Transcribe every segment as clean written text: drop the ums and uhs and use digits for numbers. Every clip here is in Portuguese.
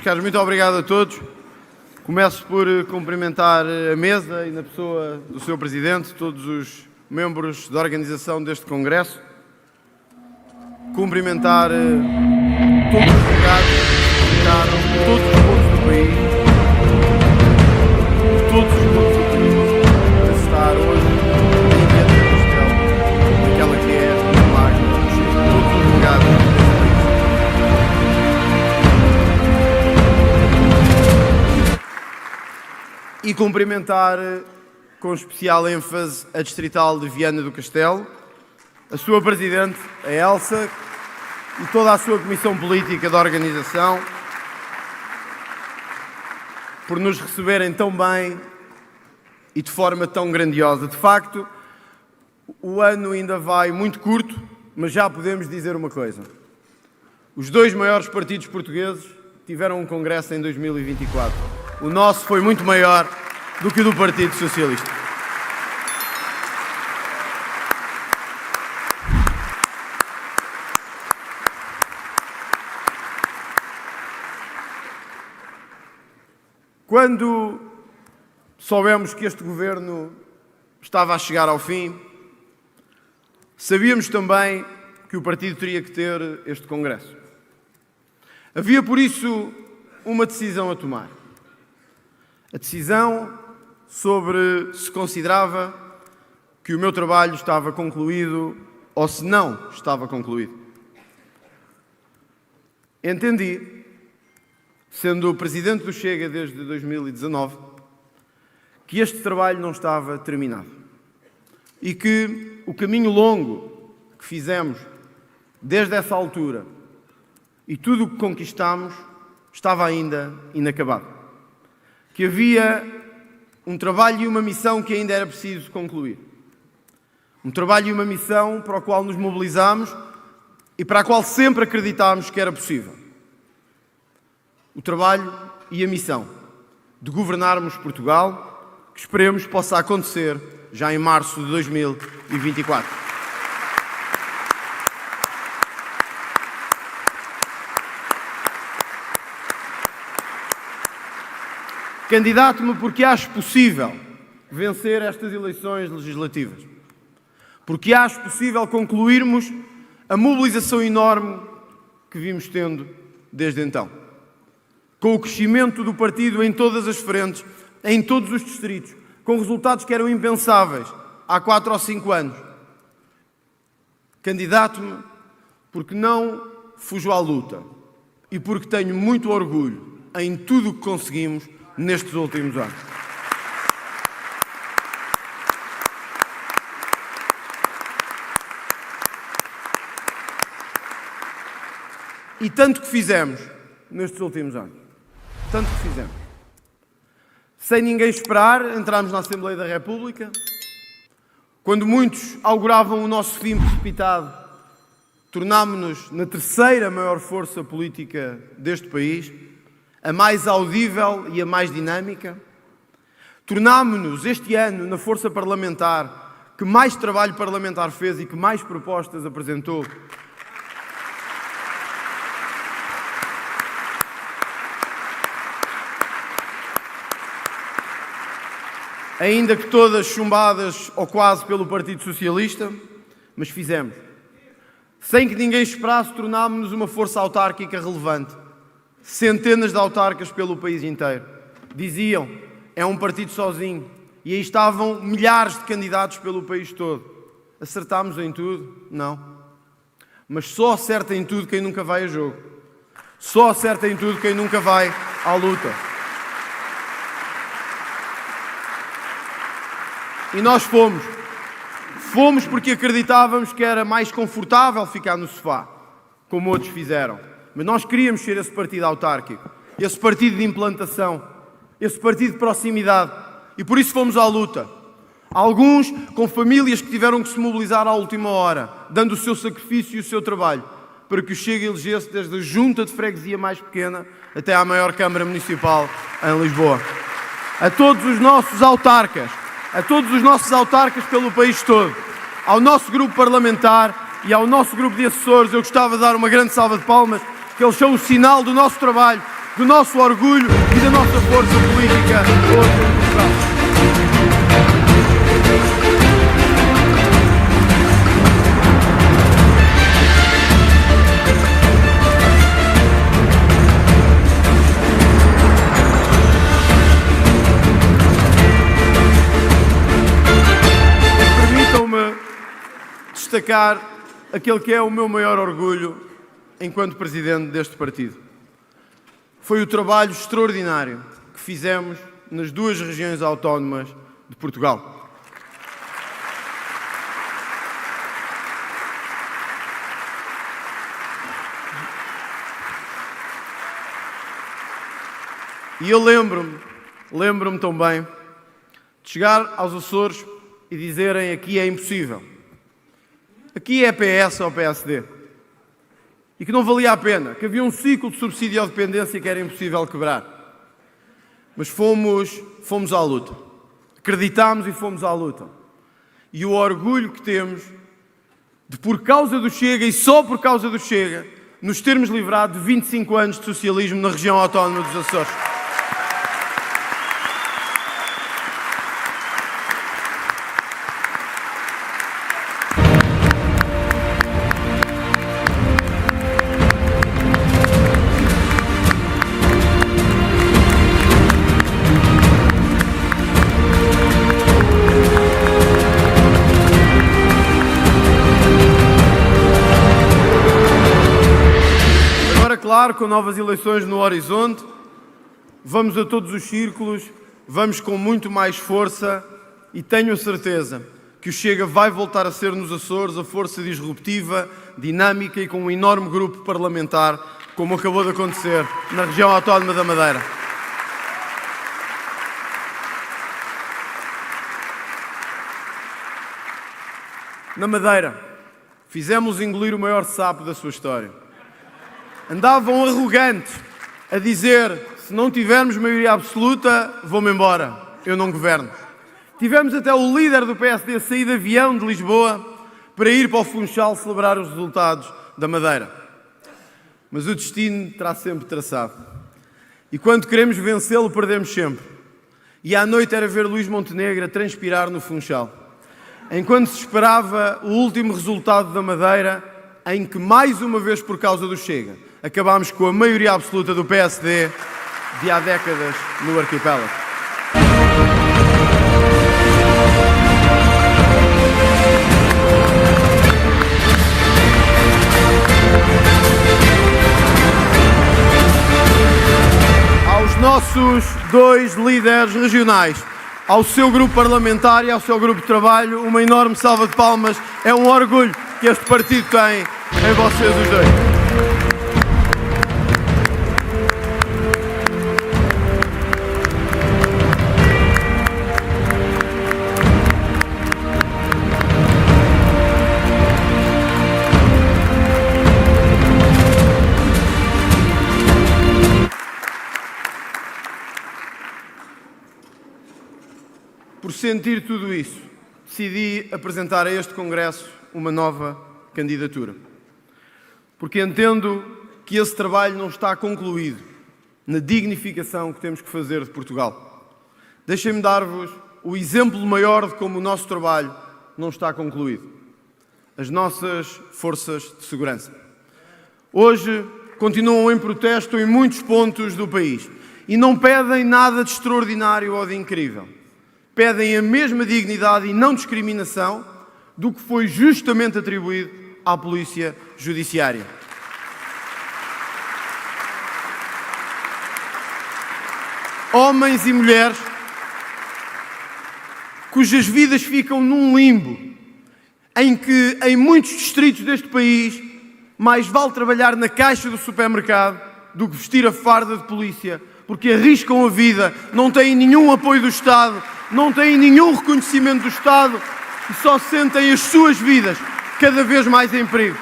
Meus caros, muito obrigado a todos. Começo por cumprimentar a mesa e na pessoa do Sr. Presidente, todos os membros da organização deste Congresso. Cumprimentar todos os delegados que vieram de todos os pontos do país, de todos os pontos do país, a estar hoje em Viana do Castelo, naquela que é o milagre do Chega. Todos os delegados deste país. E cumprimentar com especial ênfase a Distrital de Viana do Castelo, a sua Presidente, a Elsa, e toda a sua Comissão Política da organização, por nos receberem tão bem e de forma tão grandiosa. De facto, o ano ainda vai muito curto, mas já podemos dizer uma coisa. Os dois maiores partidos portugueses tiveram um congresso em 2024. O nosso foi muito maior do que o do Partido Socialista. Quando soubemos que este governo estava a chegar ao fim, sabíamos também que o partido teria que ter este congresso. Havia, por isso, uma decisão a tomar. A decisão sobre se considerava que o meu trabalho estava concluído ou se não estava concluído. Entendi, sendo o Presidente do Chega desde 2019, que este trabalho não estava terminado e que o caminho longo que fizemos desde essa altura e tudo o que conquistamos estava ainda inacabado. Que havia um trabalho e uma missão que ainda era preciso concluir. Um trabalho e uma missão para o qual nos mobilizámos e para a qual sempre acreditámos que era possível. O trabalho e a missão de governarmos Portugal, que esperemos possa acontecer já em março de 2024. Candidato-me porque acho possível vencer estas eleições legislativas. Porque acho possível concluirmos a mobilização enorme que vimos tendo desde então. Com o crescimento do partido em todas as frentes, em todos os distritos, com resultados que eram impensáveis há 4 ou 5 anos. Candidato-me porque não fujo à luta e porque tenho muito orgulho em tudo o que conseguimos nestes últimos anos. E tanto que fizemos nestes últimos anos. Tanto que fizemos. Sem ninguém esperar, entramos na Assembleia da República. Quando muitos auguravam o nosso fim precipitado, tornámo-nos na terceira maior força política deste país, a mais audível e a mais dinâmica. Tornámo-nos este ano na força parlamentar que mais trabalho parlamentar fez e que mais propostas apresentou. Ainda que todas chumbadas ou quase pelo Partido Socialista, mas fizemos. Sem que ninguém esperasse, tornámos-nos uma força autárquica relevante. Centenas de autarcas pelo país inteiro. Diziam, é um partido sozinho. E aí estavam milhares de candidatos pelo país todo. Acertámos em tudo? Não. Mas só acerta em tudo quem nunca vai a jogo. Só acerta em tudo quem nunca vai à luta. E nós fomos. Fomos porque acreditávamos que era mais confortável ficar no sofá, como outros fizeram. Mas nós queríamos ser esse partido autárquico, esse partido de implantação, esse partido de proximidade. E por isso fomos à luta. Alguns com famílias que tiveram que se mobilizar à última hora, dando o seu sacrifício e o seu trabalho, para que o Chega elegesse desde a junta de freguesia mais pequena até à maior Câmara Municipal em Lisboa. A todos os nossos autarcas, pelo país todo, ao nosso grupo parlamentar e ao nosso grupo de assessores, eu gostava de dar uma grande salva de palmas, que eles são o sinal do nosso trabalho do nosso orgulho e da nossa força política hoje em Portugal. Permitam-me destacar aquele que é o meu maior orgulho enquanto presidente deste partido. Foi o trabalho extraordinário que fizemos nas duas regiões autónomas de Portugal. E eu lembro-me também de chegar aos Açores e dizerem: aqui é impossível. Aqui é PS ou PSD. E que não valia a pena, que havia um ciclo de subsídio à dependência que era impossível quebrar. Mas fomos à luta. Acreditámos e fomos à luta. E o orgulho que temos de, por causa do Chega e só por causa do Chega, nos termos livrado de 25 anos de socialismo na região autónoma dos Açores. Claro, com novas eleições no horizonte, vamos a todos os círculos, vamos com muito mais força e tenho a certeza que o Chega vai voltar a ser nos Açores a força disruptiva, dinâmica e com um enorme grupo parlamentar, como acabou de acontecer na região autónoma da Madeira. Na Madeira, fizemos engolir o maior sapo da sua história. Andavam arrogantes a dizer: se não tivermos maioria absoluta, vou-me embora, eu não governo. Tivemos até o líder do PSD a sair de avião de Lisboa para ir para o Funchal celebrar os resultados da Madeira. Mas o destino terá sempre traçado. E quando queremos vencê-lo, perdemos sempre. E à noite era ver Luís Montenegro a transpirar no Funchal, enquanto se esperava o último resultado da Madeira, em que, mais uma vez por causa do Chega, acabámos com a maioria absoluta do PSD de há décadas no arquipélago. Aos nossos dois líderes regionais, ao seu grupo parlamentar e ao seu grupo de trabalho, uma enorme salva de palmas. É um orgulho que este partido tem em vocês os dois. Por sentir tudo isso, decidi apresentar a este Congresso uma nova candidatura. Porque entendo que esse trabalho não está concluído na dignificação que temos que fazer de Portugal. Deixem-me dar-vos o exemplo maior de como o nosso trabalho não está concluído. As nossas forças de segurança. Hoje continuam em protesto em muitos pontos do país e não pedem nada de extraordinário ou de incrível. Pedem a mesma dignidade e não discriminação do que foi justamente atribuído à Polícia Judiciária. Homens e mulheres cujas vidas ficam num limbo, em que em muitos distritos deste país mais vale trabalhar na caixa do supermercado do que vestir a farda de polícia, porque arriscam a vida, não têm nenhum apoio do Estado, não têm nenhum reconhecimento do Estado e só sentem as suas vidas cada vez mais em perigo.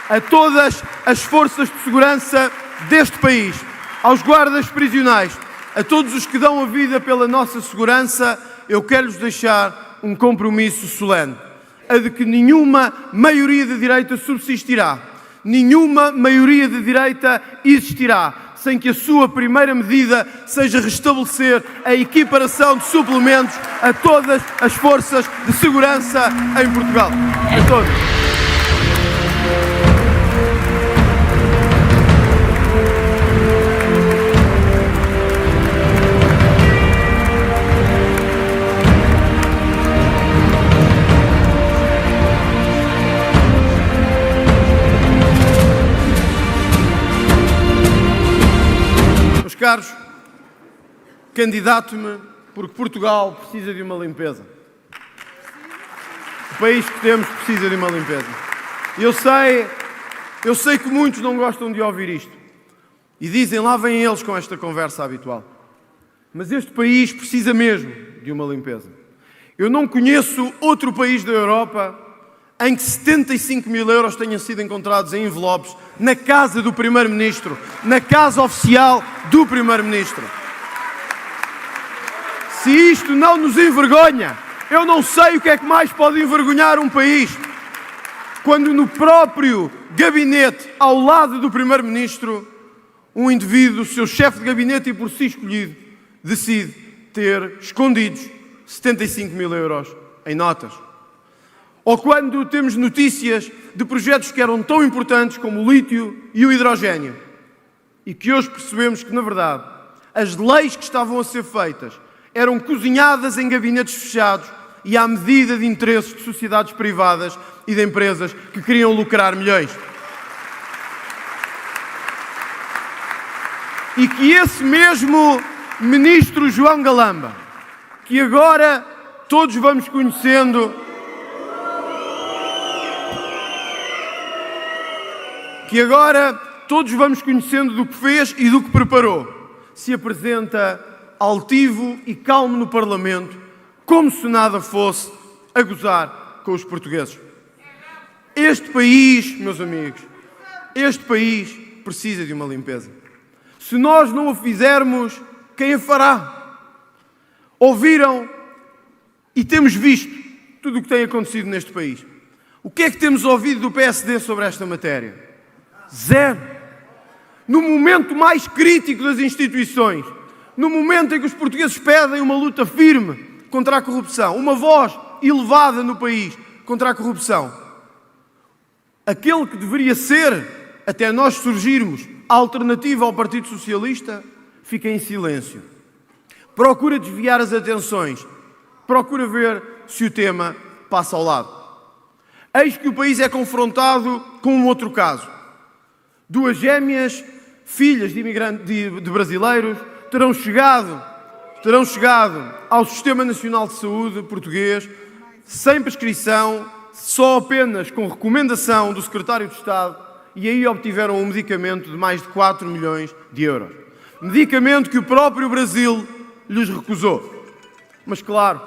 A todas as forças de segurança deste país, aos guardas prisionais, a todos os que dão a vida pela nossa segurança, eu quero-lhes deixar um compromisso solene, a de que nenhuma maioria de direita subsistirá, nenhuma maioria de direita existirá, sem que a sua primeira medida seja restabelecer a equiparação de suplementos a todas as forças de segurança em Portugal. A todos. Caros, candidato-me porque Portugal precisa de uma limpeza. O país que temos precisa de uma limpeza. Eu sei que muitos não gostam de ouvir isto e dizem, lá vêm eles com esta conversa habitual. Mas este país precisa mesmo de uma limpeza. Eu não conheço outro país da Europa em que 75 mil euros tenham sido encontrados em envelopes na casa do Primeiro-Ministro, na casa oficial do Primeiro-Ministro. Se isto não nos envergonha, eu não sei o que é que mais pode envergonhar um país. Quando no próprio gabinete, ao lado do Primeiro-Ministro, um indivíduo, seu chefe de gabinete e por si escolhido, decide ter escondidos 75 mil euros em notas. Ou quando temos notícias de projetos que eram tão importantes como o lítio e o hidrogénio e que hoje percebemos que, na verdade, as leis que estavam a ser feitas eram cozinhadas em gabinetes fechados e à medida de interesses de sociedades privadas e de empresas que queriam lucrar milhões. E que esse mesmo ministro João Galamba, que agora todos vamos conhecendo, do que fez e do que preparou, se apresenta altivo e calmo no Parlamento, como se nada fosse, a gozar com os portugueses. Este país, meus amigos, este país precisa de uma limpeza. Se nós não a fizermos, quem a fará? Ouviram e temos visto tudo o que tem acontecido neste país. O que é que temos ouvido do PSD sobre esta matéria? Zero. No momento mais crítico das instituições, no momento em que os portugueses pedem uma luta firme contra a corrupção, uma voz elevada no país contra a corrupção, aquele que deveria ser, até nós surgirmos, a alternativa ao Partido Socialista, fica em silêncio. Procura desviar as atenções, procura ver se o tema passa ao lado. Eis que o país é confrontado com um outro caso. Duas gêmeas, filhas de brasileiros, terão chegado ao Sistema Nacional de Saúde português sem prescrição, só apenas com recomendação do Secretário de Estado, e aí obtiveram um medicamento de mais de 4 milhões de euros. Medicamento que o próprio Brasil lhes recusou. Mas claro,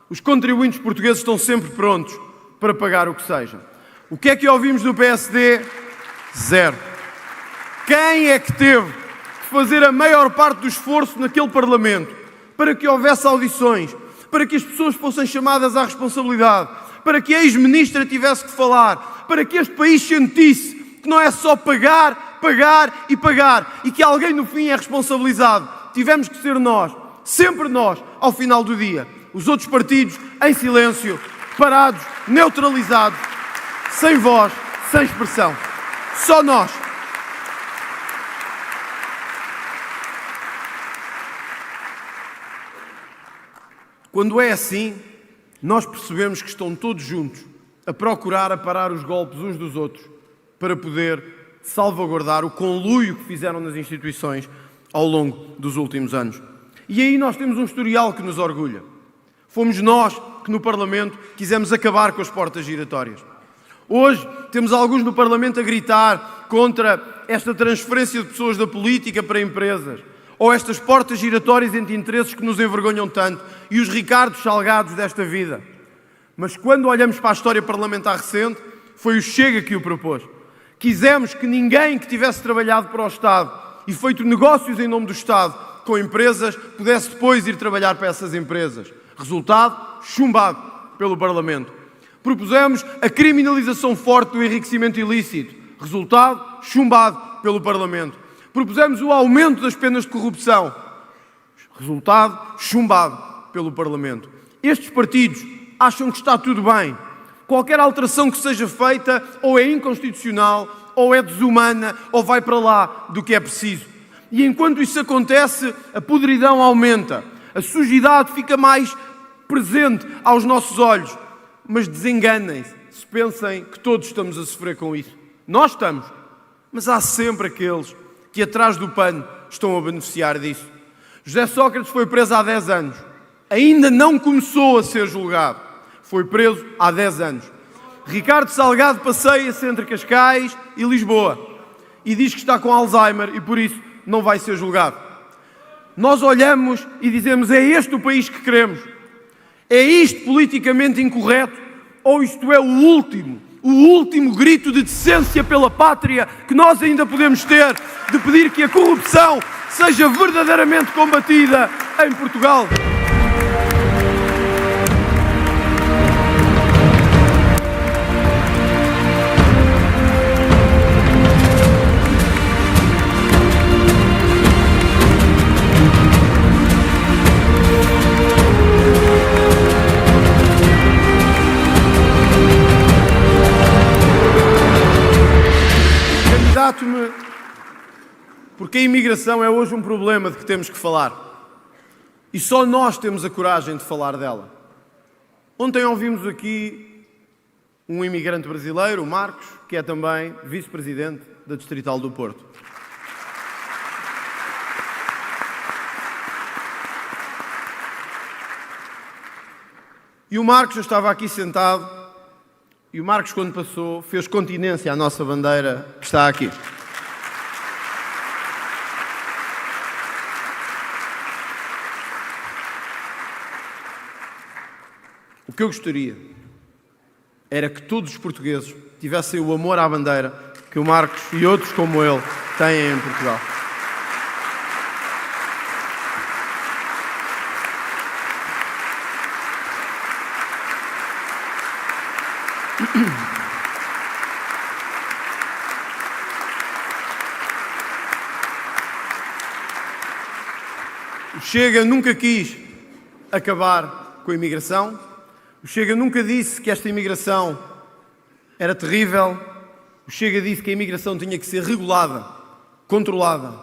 os contribuintes portugueses estão sempre prontos para pagar o que seja. O que é que ouvimos do PSD? Zero. Quem é que teve que fazer a maior parte do esforço naquele Parlamento para que houvesse audições, para que as pessoas fossem chamadas à responsabilidade, para que a ex-ministra tivesse que falar, para que este país sentisse que não é só pagar, pagar e pagar e que alguém no fim é responsabilizado? Tivemos que ser nós, sempre nós, ao final do dia. Os outros partidos em silêncio, parados, neutralizados, sem voz, sem expressão. Só nós. Quando é assim, nós percebemos que estão todos juntos a procurar aparar os golpes uns dos outros para poder salvaguardar o conluio que fizeram nas instituições ao longo dos últimos anos. E aí nós temos um historial que nos orgulha. Fomos nós que no Parlamento quisemos acabar com as portas giratórias. Hoje temos alguns no Parlamento a gritar contra esta transferência de pessoas da política para empresas, ou estas portas giratórias entre interesses que nos envergonham tanto, e os Ricardos Salgados desta vida. Mas quando olhamos para a história parlamentar recente, foi o Chega que o propôs. Quisemos que ninguém que tivesse trabalhado para o Estado e feito negócios em nome do Estado com empresas pudesse depois ir trabalhar para essas empresas. Resultado, chumbado pelo Parlamento. Propusemos a criminalização forte do enriquecimento ilícito. Resultado, chumbado pelo Parlamento. Propusemos o aumento das penas de corrupção. Resultado, chumbado pelo Parlamento. Estes partidos acham que está tudo bem. Qualquer alteração que seja feita ou é inconstitucional, ou é desumana, ou vai para lá do que é preciso. E enquanto isso acontece, a podridão aumenta, a sujidade fica mais presente aos nossos olhos. Mas desenganem-se se pensem que todos estamos a sofrer com isso. Nós estamos, mas há sempre aqueles que atrás do pano estão a beneficiar disso. José Sócrates foi preso há 10 anos. Ainda não começou a ser julgado. Foi preso há 10 anos. Ricardo Salgado passeia-se entre Cascais e Lisboa e diz que está com Alzheimer e por isso não vai ser julgado. Nós olhamos e dizemos: é este o país que queremos? É isto politicamente incorreto? Ou isto é o último grito de decência pela pátria que nós ainda podemos ter, de pedir que a corrupção seja verdadeiramente combatida em Portugal? Candidato-me porque a imigração é hoje um problema de que temos que falar. E só nós temos a coragem de falar dela. Ontem ouvimos aqui um imigrante brasileiro, o Marcos, que é também vice-presidente da Distrital do Porto. E o Marcos, eu estava aqui sentado, e o Marcos, quando passou, fez continência à nossa bandeira que está aqui. O que eu gostaria era que todos os portugueses tivessem o amor à bandeira que o Marcos e outros como ele têm em Portugal. O Chega nunca quis acabar com a imigração. O Chega nunca disse que esta imigração era terrível. O Chega disse que a imigração tinha que ser regulada, controlada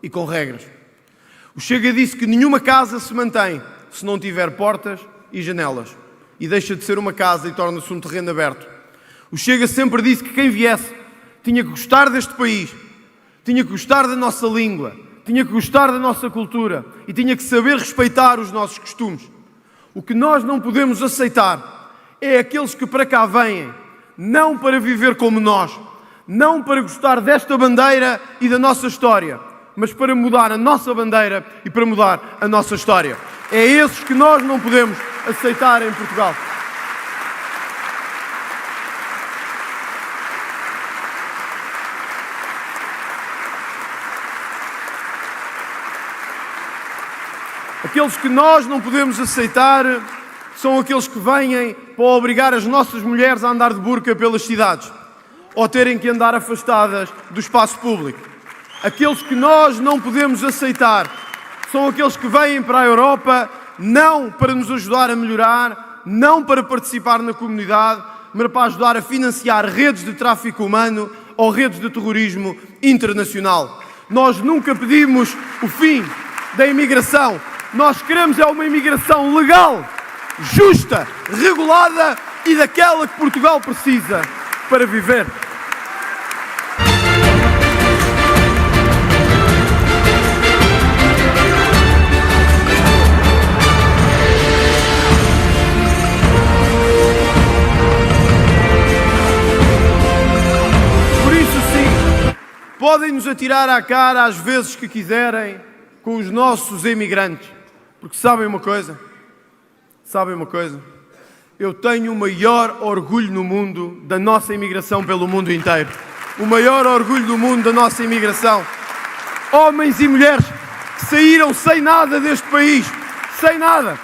e com regras. O Chega disse que nenhuma casa se mantém se não tiver portas e janelas e deixa de ser uma casa e torna-se um terreno aberto. O Chega sempre disse que quem viesse tinha que gostar deste país, tinha que gostar da nossa língua, tinha que gostar da nossa cultura e tinha que saber respeitar os nossos costumes. O que nós não podemos aceitar é aqueles que para cá vêm, não para viver como nós, não para gostar desta bandeira e da nossa história, mas para mudar a nossa bandeira e para mudar a nossa história. É esses que nós não podemos aceitar em Portugal. Aqueles que nós não podemos aceitar são aqueles que vêm para obrigar as nossas mulheres a andar de burca pelas cidades ou terem que andar afastadas do espaço público. Aqueles que nós não podemos aceitar são aqueles que vêm para a Europa não para nos ajudar a melhorar, não para participar na comunidade, mas para ajudar a financiar redes de tráfico humano ou redes de terrorismo internacional. Nós nunca pedimos o fim da imigração. Nós queremos é uma imigração legal, justa, regulada e daquela que Portugal precisa para viver. Por isso, sim, podem nos atirar à cara às vezes que quiserem com os nossos imigrantes. Porque sabem uma coisa? Eu tenho o maior orgulho no mundo da nossa imigração pelo mundo inteiro. O maior orgulho do mundo da nossa imigração. Homens e mulheres que saíram sem nada deste país. Sem nada.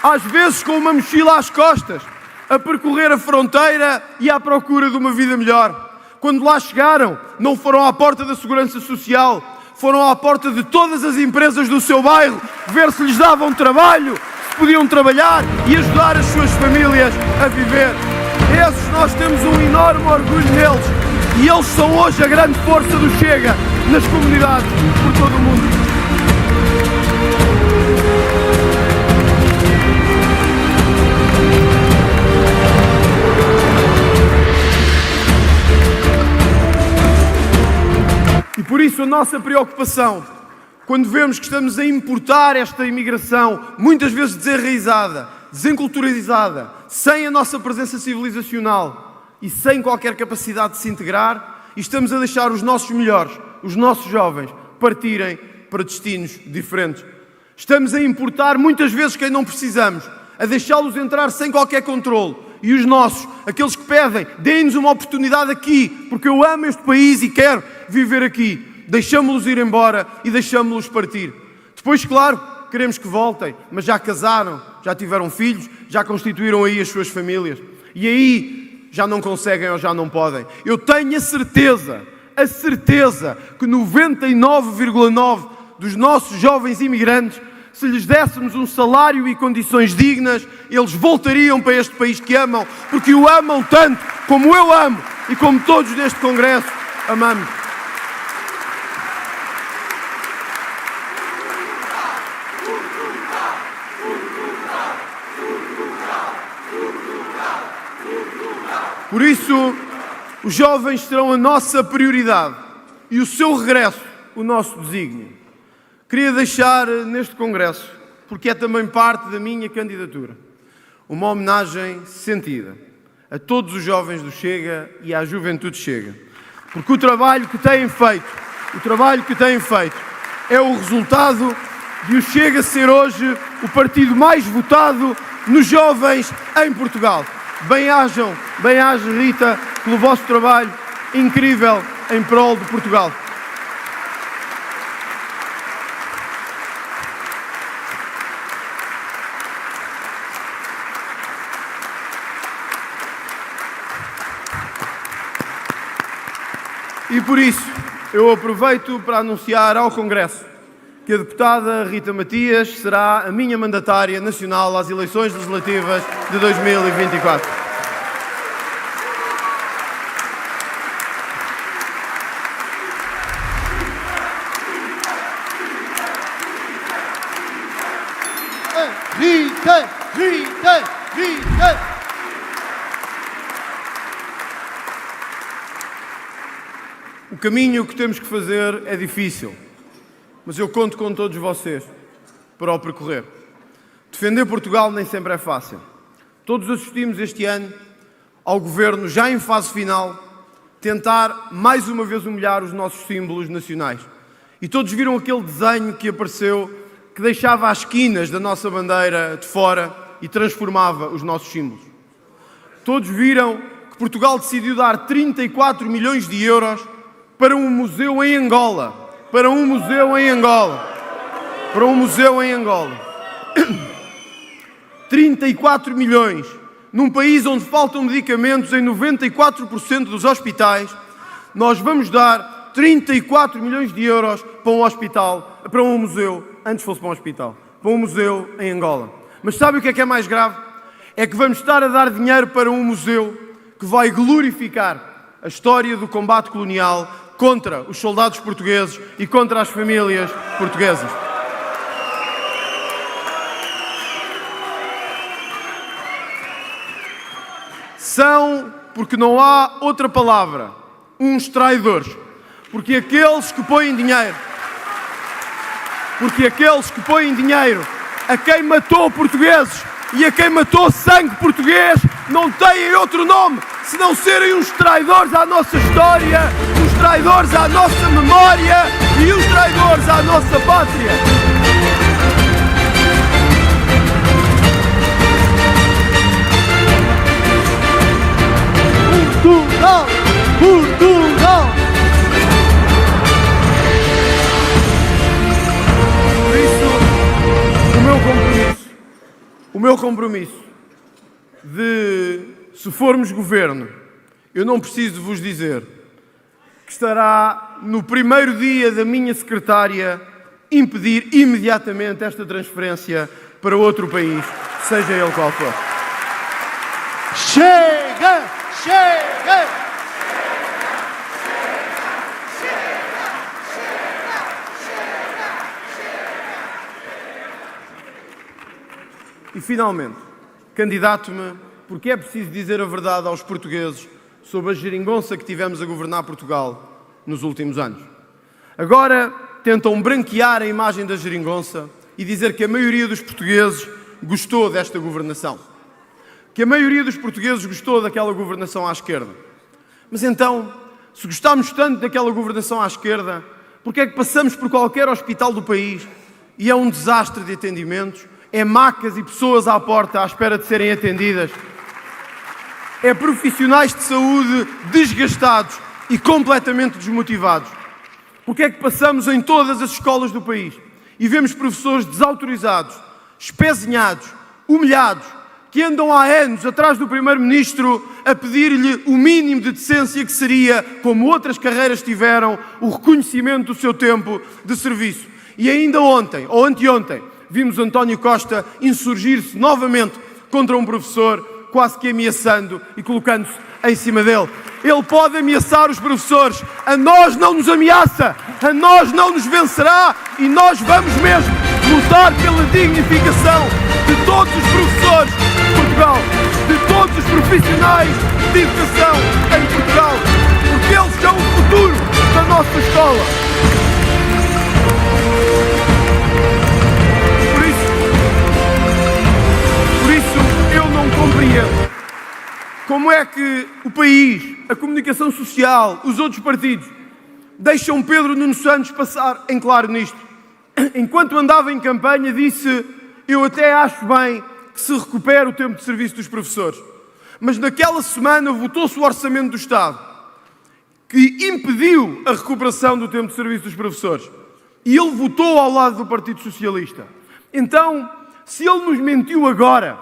Às vezes com uma mochila às costas, a percorrer a fronteira e à procura de uma vida melhor. Quando lá chegaram, não foram à porta da Segurança Social. foram à porta de todas as empresas do seu bairro ver se lhes davam trabalho, se podiam trabalhar e ajudar as suas famílias a viver. Esses nós temos um enorme orgulho neles e eles são hoje a grande força do Chega nas comunidades por todo o mundo. E por isso a nossa preocupação, quando vemos que estamos a importar esta imigração, muitas vezes desenraizada, desenculturalizada, sem a nossa presença civilizacional e sem qualquer capacidade de se integrar, e estamos a deixar os nossos melhores, os nossos jovens, partirem para destinos diferentes. Estamos a importar muitas vezes quem não precisamos, a deixá-los entrar sem qualquer controle. E os nossos, aqueles que pedem, deem-nos uma oportunidade aqui, porque eu amo este país e quero viver aqui. Deixamos-los ir embora e deixamos-los partir. Depois, claro, queremos que voltem, mas já casaram, já tiveram filhos, já constituíram aí as suas famílias. E aí já não conseguem ou já não podem. Eu tenho a certeza que 99,9% dos nossos jovens imigrantes, se lhes dessemos um salário e condições dignas, eles voltariam para este país que amam, porque o amam tanto como eu amo e como todos neste Congresso amamos. Por isso, os jovens serão a nossa prioridade e o seu regresso, o nosso desígnio. Queria deixar neste Congresso, porque é também parte da minha candidatura, uma homenagem sentida a todos os jovens do Chega e à juventude Chega. Porque o trabalho que têm feito é o resultado de o Chega ser hoje o partido mais votado nos jovens em Portugal. Bem-ajam, Rita, pelo vosso trabalho incrível em prol de Portugal. E por isso, eu aproveito para anunciar ao Congresso que a deputada Rita Matias será a minha mandatária nacional às eleições legislativas de 2024. Rita! O caminho que temos que fazer é difícil, mas eu conto com todos vocês para o percorrer. Defender Portugal nem sempre é fácil. Todos assistimos este ano ao Governo, já em fase final, tentar mais uma vez humilhar os nossos símbolos nacionais. E todos viram aquele desenho que apareceu, que deixava as esquinas da nossa bandeira de fora e transformava os nossos símbolos. Todos viram que Portugal decidiu dar 34 milhões de euros para um museu em Angola. 34 milhões. Num país onde faltam medicamentos em 94% dos hospitais, nós vamos dar 34 milhões de euros para um museu, antes fosse para um hospital, para um museu em Angola. Mas sabe o que é mais grave? É que vamos estar a dar dinheiro para um museu que vai glorificar a história do combate colonial contra os soldados portugueses e contra as famílias portuguesas. São, porque não há outra palavra, uns traidores. Porque aqueles que põem dinheiro a quem matou portugueses e a quem matou sangue português não têm outro nome senão serem uns traidores à nossa história, uns traidores à nossa memória e uns traidores à nossa pátria. Portugal! Por isso, o meu compromisso de, se formos governo, eu não preciso vos dizer, que estará no primeiro dia da minha secretária impedir imediatamente esta transferência para outro país, seja ele qual for. Chega! Chega! E finalmente, candidato-me porque é preciso dizer a verdade aos portugueses sobre a geringonça que tivemos a governar Portugal nos últimos anos. Agora tentam branquear a imagem da geringonça e dizer que a maioria dos portugueses gostou desta governação. Que a maioria dos portugueses gostou daquela governação à esquerda. Mas então, se gostámos tanto daquela governação à esquerda, porque é que passamos por qualquer hospital do país e é um desastre de atendimentos, é macas e pessoas à porta à espera de serem atendidas, é profissionais de saúde desgastados e completamente desmotivados? Porque é que passamos em todas as escolas do país e vemos professores desautorizados, espezinhados, humilhados, que andam há anos atrás do Primeiro-Ministro a pedir-lhe o mínimo de decência que seria, como outras carreiras tiveram, o reconhecimento do seu tempo de serviço. E ainda ontem, ou anteontem, vimos António Costa insurgir-se novamente contra um professor, quase que ameaçando e colocando-se em cima dele. Ele pode ameaçar os professores, a nós não nos ameaça, a nós não nos vencerá e nós vamos mesmo lutar pela dignificação de todos os professores de Portugal, de todos os profissionais de educação em Portugal, porque eles são o futuro da nossa escola. Por isso eu não compreendo como é que o país, a comunicação social, os outros partidos deixam Pedro Nuno Santos passar em claro nisto. Enquanto andava em campanha disse: eu até acho bem que se recupere o tempo de serviço dos professores. Mas naquela semana votou-se o Orçamento do Estado, que impediu a recuperação do tempo de serviço dos professores. E ele votou ao lado do Partido Socialista. Então, se ele nos mentiu agora,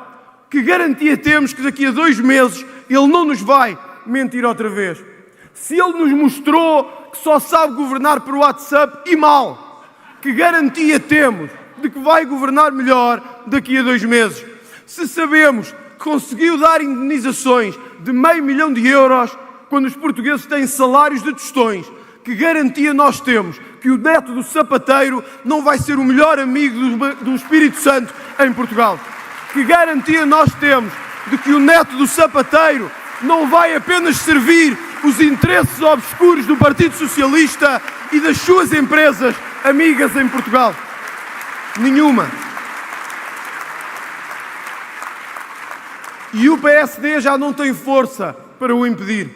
que garantia temos que daqui a 2 meses ele não nos vai mentir outra vez? Se ele nos mostrou que só sabe governar por WhatsApp e mal, que garantia temos de que vai governar melhor daqui a 2 meses? Se sabemos que conseguiu dar indenizações de €500 mil quando os portugueses têm salários de tostões, que garantia nós temos que o neto do sapateiro não vai ser o melhor amigo do Espírito Santo em Portugal? Que garantia nós temos de que o neto do sapateiro não vai apenas servir os interesses obscuros do Partido Socialista e das suas empresas amigas em Portugal? Nenhuma. E o PSD já não tem força para o impedir,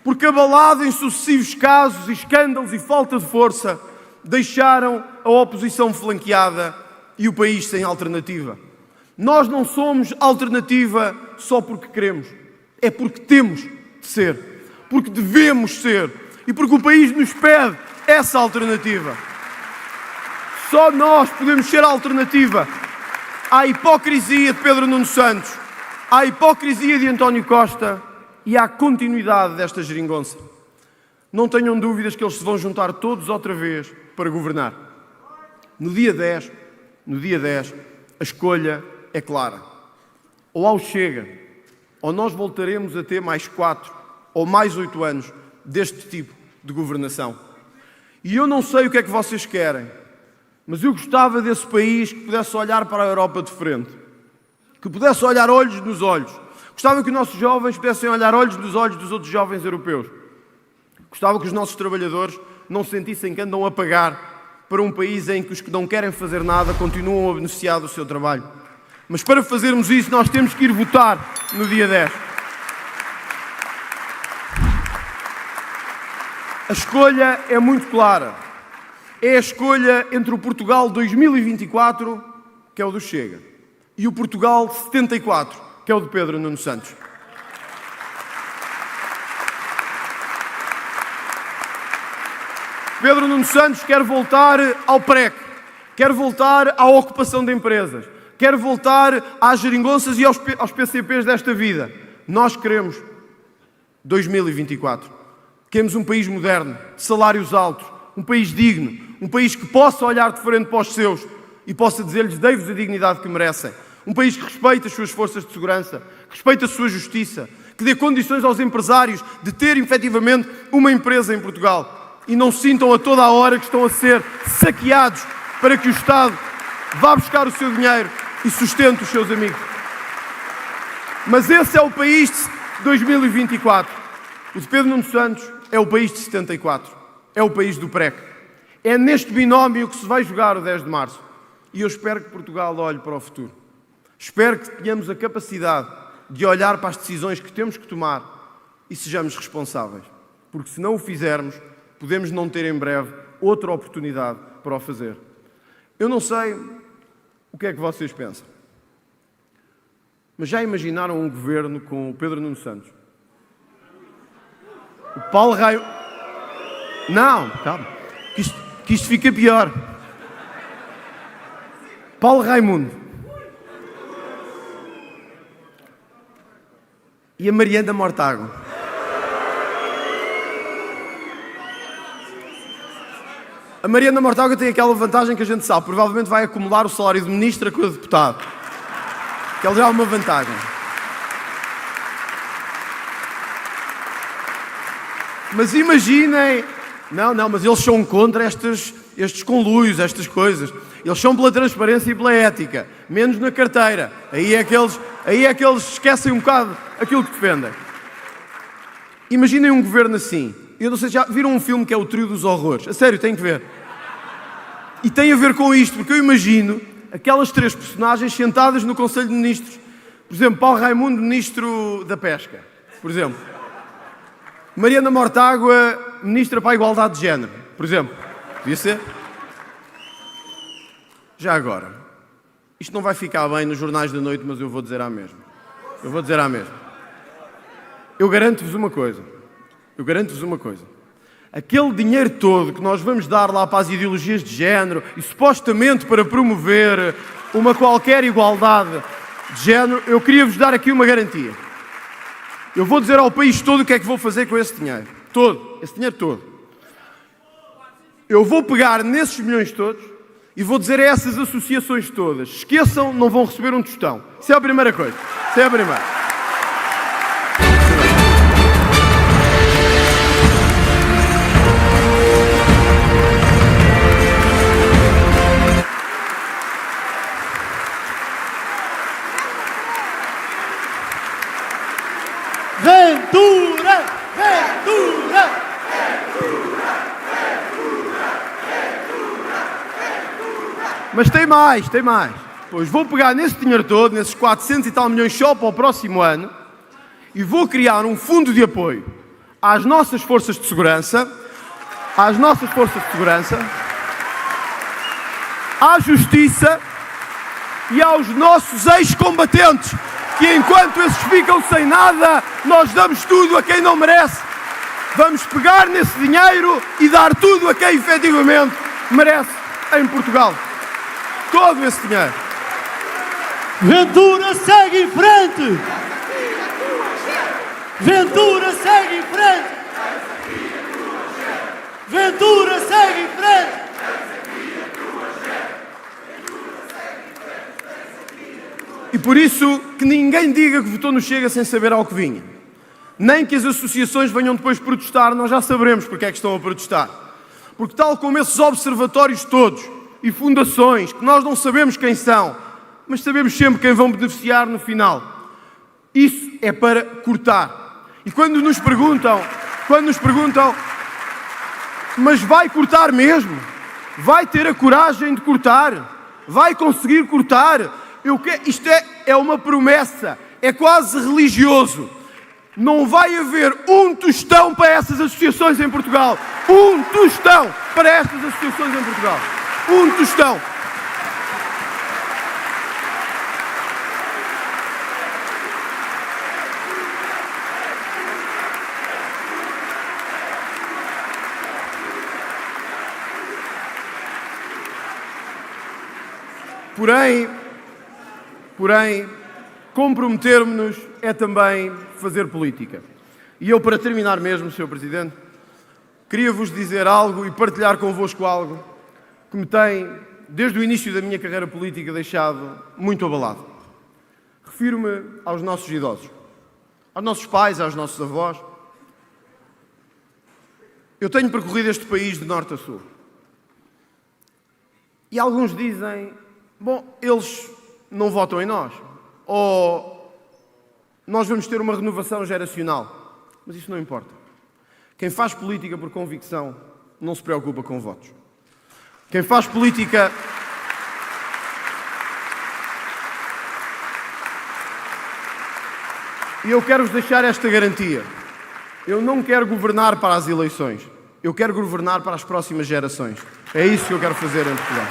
porque abalado em sucessivos casos, escândalos e falta de força, deixaram a oposição flanqueada e o país sem alternativa. Nós não somos alternativa só porque queremos, é porque temos de ser, porque devemos ser e porque o país nos pede essa alternativa. Só nós podemos ser a alternativa à hipocrisia de Pedro Nuno Santos, à hipocrisia de António Costa e à continuidade desta geringonça. Não tenham dúvidas que eles se vão juntar todos outra vez para governar. No dia 10, a escolha é clara. Ou ao Chega, ou nós voltaremos a ter mais 4 ou mais 8 anos deste tipo de governação. E eu não sei o que é que vocês querem, mas eu gostava desse país que pudesse olhar para a Europa de frente, que pudesse olhar olhos nos olhos. Gostava que os nossos jovens pudessem olhar olhos nos olhos dos outros jovens europeus. Gostava que os nossos trabalhadores não sentissem que andam a pagar para um país em que os que não querem fazer nada continuam a beneficiar do seu trabalho. Mas para fazermos isso, nós temos que ir votar no dia 10. A escolha é muito clara. É a escolha entre o Portugal 2024, que é o do Chega, e o Portugal 74, que é o de Pedro Nuno Santos. Pedro Nuno Santos quer voltar ao PREC, quer voltar à ocupação de empresas, quer voltar às geringonças e aos PCPs desta vida. Nós queremos 2024. Queremos um país moderno, de salários altos, um país digno, um país que possa olhar de frente para os seus e possa dizer-lhes: dei-vos a dignidade que merecem. Um país que respeite as suas forças de segurança, que respeite a sua justiça, que dê condições aos empresários de ter efetivamente uma empresa em Portugal e não sintam a toda a hora que estão a ser saqueados para que o Estado vá buscar o seu dinheiro e sustente os seus amigos. Mas esse é o país de 2024. O de Pedro Nuno Santos é o país de 74. É o país do PREC. É neste binómio que se vai jogar o 10 de março. E eu espero que Portugal olhe para o futuro. Espero que tenhamos a capacidade de olhar para as decisões que temos que tomar e sejamos responsáveis. Porque se não o fizermos, podemos não ter em breve outra oportunidade para o fazer. Eu não sei o que é que vocês pensam, mas já imaginaram um governo com o Pedro Nuno Santos? O Paulo Raimundo... Não, calma, que isto fica pior. Paulo Raimundo e a Mariana Mortágua. A Mariana Mortágua tem aquela vantagem que a gente sabe, provavelmente vai acumular o salário de ministra com a de deputado. Que ela já é uma vantagem. Mas imaginem... Não, mas eles são contra estes conluios, estas coisas. Eles são pela transparência e pela ética, menos na carteira. Aí é que eles esquecem um bocado aquilo que defendem. Imaginem um governo assim. Eu não sei se já viram um filme que é o Trio dos Horrores. A sério, têm que ver. E tem a ver com isto, porque eu imagino aquelas três personagens sentadas no Conselho de Ministros. Por exemplo, Paulo Raimundo, Ministro da Pesca, por exemplo. Mariana Mortágua, Ministra para a Igualdade de Género, por exemplo. Podia ser? Já agora, isto não vai ficar bem nos jornais da noite, mas eu vou dizer à mesma. Eu garanto-vos uma coisa. Aquele dinheiro todo que nós vamos dar lá para as ideologias de género e supostamente para promover uma qualquer igualdade de género, eu queria vos dar aqui uma garantia. Eu vou dizer ao país todo o que é que vou fazer com esse dinheiro. Esse dinheiro todo. Eu vou pegar nesses milhões todos e vou dizer a essas associações todas: esqueçam, não vão receber um tostão. Isso é a primeira coisa. Ventura! Mas tem mais. Pois vou pegar nesse dinheiro todo, nesses 400 e tal milhões só para o próximo ano, e vou criar um fundo de apoio às nossas forças de segurança, à justiça e aos nossos ex-combatentes, que enquanto esses ficam sem nada, nós damos tudo a quem não merece. Vamos pegar nesse dinheiro e dar tudo a quem efetivamente merece em Portugal. Todo esse dinheiro. Ventura segue em frente! Ventura segue em frente! Ventura segue em frente! E por isso que ninguém diga que votou no Chega sem saber ao que vinha. Nem que as associações venham depois protestar, nós já saberemos porque é que estão a protestar. Porque tal como esses observatórios todos e fundações, que nós não sabemos quem são, mas sabemos sempre quem vão beneficiar no final, isso é para cortar. E quando nos perguntam, mas vai cortar mesmo? Vai ter a coragem de cortar? Vai conseguir cortar? Isto é uma promessa, é quase religioso. Não vai haver um tostão para essas associações em Portugal. Um tostão para estas associações em Portugal. Um tostão. Porém, comprometermos-nos é também fazer política. E eu, para terminar mesmo, Sr. Presidente, queria-vos dizer algo e partilhar convosco algo que me tem, desde o início da minha carreira política, deixado muito abalado. Refiro-me aos nossos idosos, aos nossos pais, aos nossos avós. Eu tenho percorrido este país de norte a sul. E alguns dizem, bom, eles não votam em nós, ou nós vamos ter uma renovação geracional. Mas isso não importa. Quem faz política por convicção não se preocupa com votos. Quem faz política... E eu quero-vos deixar esta garantia. Eu não quero governar para as eleições. Eu quero governar para as próximas gerações. É isso que eu quero fazer em Portugal.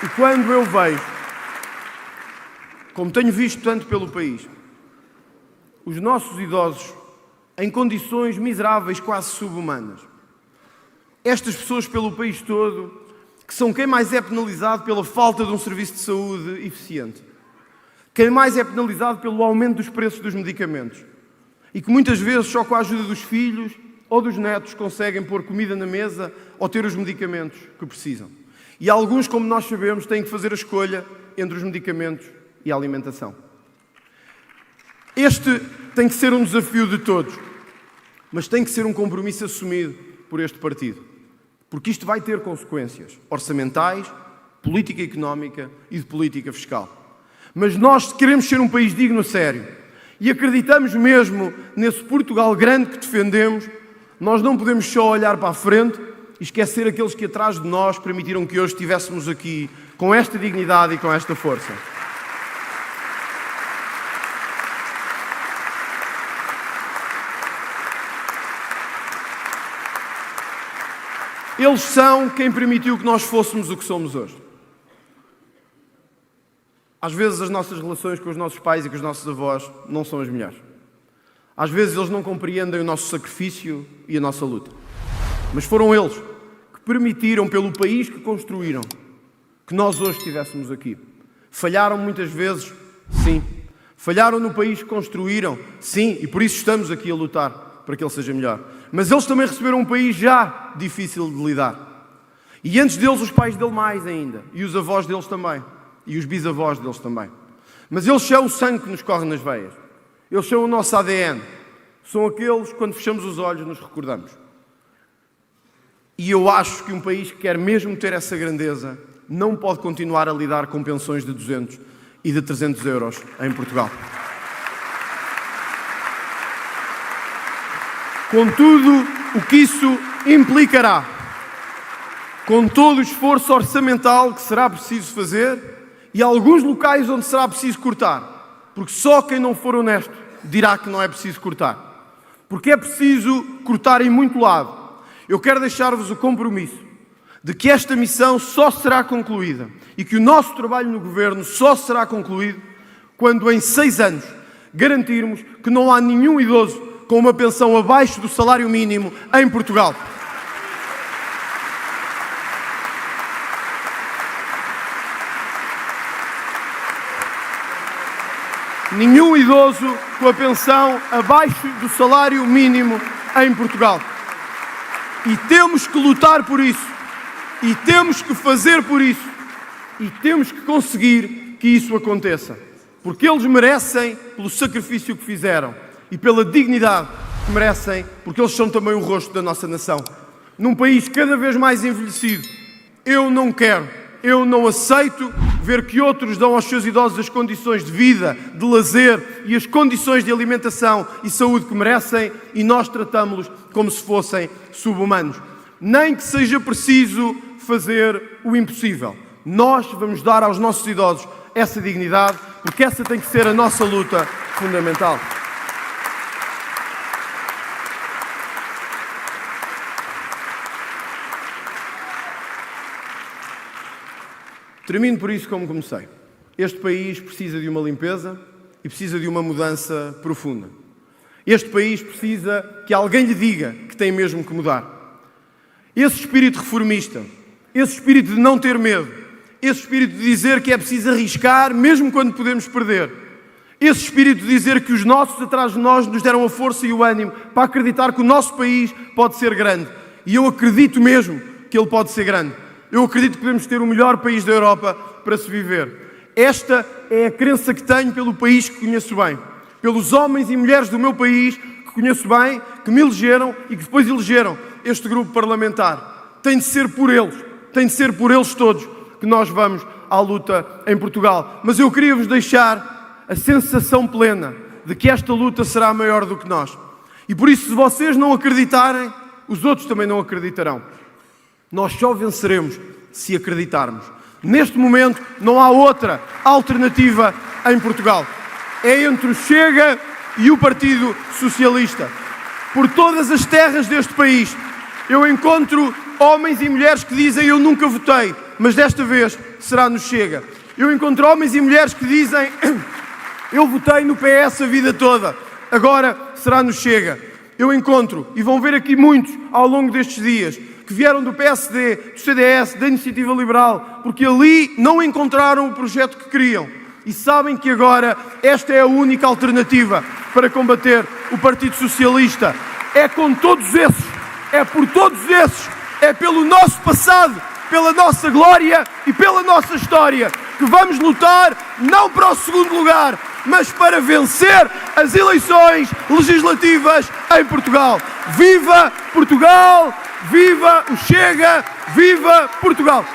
E quando eu vejo, como tenho visto tanto pelo país, os nossos idosos em condições miseráveis, quase sub-humanas, estas pessoas pelo país todo, que são quem mais é penalizado pela falta de um serviço de saúde eficiente, quem mais é penalizado pelo aumento dos preços dos medicamentos, e que muitas vezes só com a ajuda dos filhos ou dos netos conseguem pôr comida na mesa ou ter os medicamentos que precisam. E alguns, como nós sabemos, têm que fazer a escolha entre os medicamentos e a alimentação. Este tem que ser um desafio de todos, mas tem que ser um compromisso assumido por este partido, porque isto vai ter consequências orçamentais, política económica e de política fiscal. Mas nós queremos ser um país digno a sério e acreditamos mesmo nesse Portugal grande que defendemos. Nós não podemos só olhar para a frente e esquecer aqueles que atrás de nós permitiram que hoje estivéssemos aqui com esta dignidade e com esta força. Eles são quem permitiu que nós fôssemos o que somos hoje. Às vezes as nossas relações com os nossos pais e com os nossos avós não são as melhores. Às vezes eles não compreendem o nosso sacrifício e a nossa luta. Mas foram eles que permitiram, pelo país que construíram, que nós hoje estivéssemos aqui. Falharam muitas vezes? Sim. Falharam no país que construíram? Sim. E por isso estamos aqui a lutar para que ele seja melhor. Mas eles também receberam um país já difícil de lidar. E antes deles, os pais dele mais ainda. E os avós deles também. E os bisavós deles também. Mas eles são o sangue que nos corre nas veias. Eles são o nosso ADN. São aqueles que, quando fechamos os olhos, nos recordamos. E eu acho que um país que quer mesmo ter essa grandeza não pode continuar a lidar com pensões de 200 e de 300 euros em Portugal. Com tudo o que isso implicará, com todo o esforço orçamental que será preciso fazer e alguns locais onde será preciso cortar, porque só quem não for honesto dirá que não é preciso cortar, porque é preciso cortar em muito lado. Eu quero deixar-vos o compromisso de que esta missão só será concluída e que o nosso trabalho no Governo só será concluído quando em 6 anos garantirmos que não há nenhum idoso com uma pensão abaixo do salário mínimo em Portugal. Nenhum idoso com a pensão abaixo do salário mínimo em Portugal. E temos que lutar por isso. E temos que fazer por isso. E temos que conseguir que isso aconteça. Porque eles merecem pelo sacrifício que fizeram. E pela dignidade que merecem, porque eles são também o rosto da nossa nação. Num país cada vez mais envelhecido, eu não aceito ver que outros dão aos seus idosos as condições de vida, de lazer e as condições de alimentação e saúde que merecem e nós tratamos-los como se fossem sub-humanos. Nem que seja preciso fazer o impossível. Nós vamos dar aos nossos idosos essa dignidade, porque essa tem que ser a nossa luta fundamental. Termino por isso como comecei. Este país precisa de uma limpeza e precisa de uma mudança profunda. Este país precisa que alguém lhe diga que tem mesmo que mudar. Esse espírito reformista, esse espírito de não ter medo, esse espírito de dizer que é preciso arriscar mesmo quando podemos perder, esse espírito de dizer que os nossos atrás de nós nos deram a força e o ânimo para acreditar que o nosso país pode ser grande. E eu acredito mesmo que ele pode ser grande. Eu acredito que podemos ter o melhor país da Europa para se viver. Esta é a crença que tenho pelo país que conheço bem, pelos homens e mulheres do meu país que conheço bem, que me elegeram e que depois elegeram este grupo parlamentar. Tem de ser por eles todos que nós vamos à luta em Portugal. Mas eu queria vos deixar a sensação plena de que esta luta será maior do que nós. E por isso, se vocês não acreditarem, os outros também não acreditarão. Nós só venceremos se acreditarmos. Neste momento, não há outra alternativa em Portugal. É entre o Chega e o Partido Socialista. Por todas as terras deste país, eu encontro homens e mulheres que dizem: eu nunca votei, mas desta vez será no Chega. Eu encontro homens e mulheres que dizem: eu votei no PS a vida toda, agora será no Chega. Eu encontro, e vão ver aqui muitos ao longo destes dias, que vieram do PSD, do CDS, da Iniciativa Liberal, porque ali não encontraram o projeto que queriam. E sabem que agora esta é a única alternativa para combater o Partido Socialista. É com todos esses, é por todos esses, é pelo nosso passado, pela nossa glória e pela nossa história que vamos lutar, não para o segundo lugar, mas para vencer as eleições legislativas em Portugal. Viva Portugal! Viva o Chega! Viva Portugal!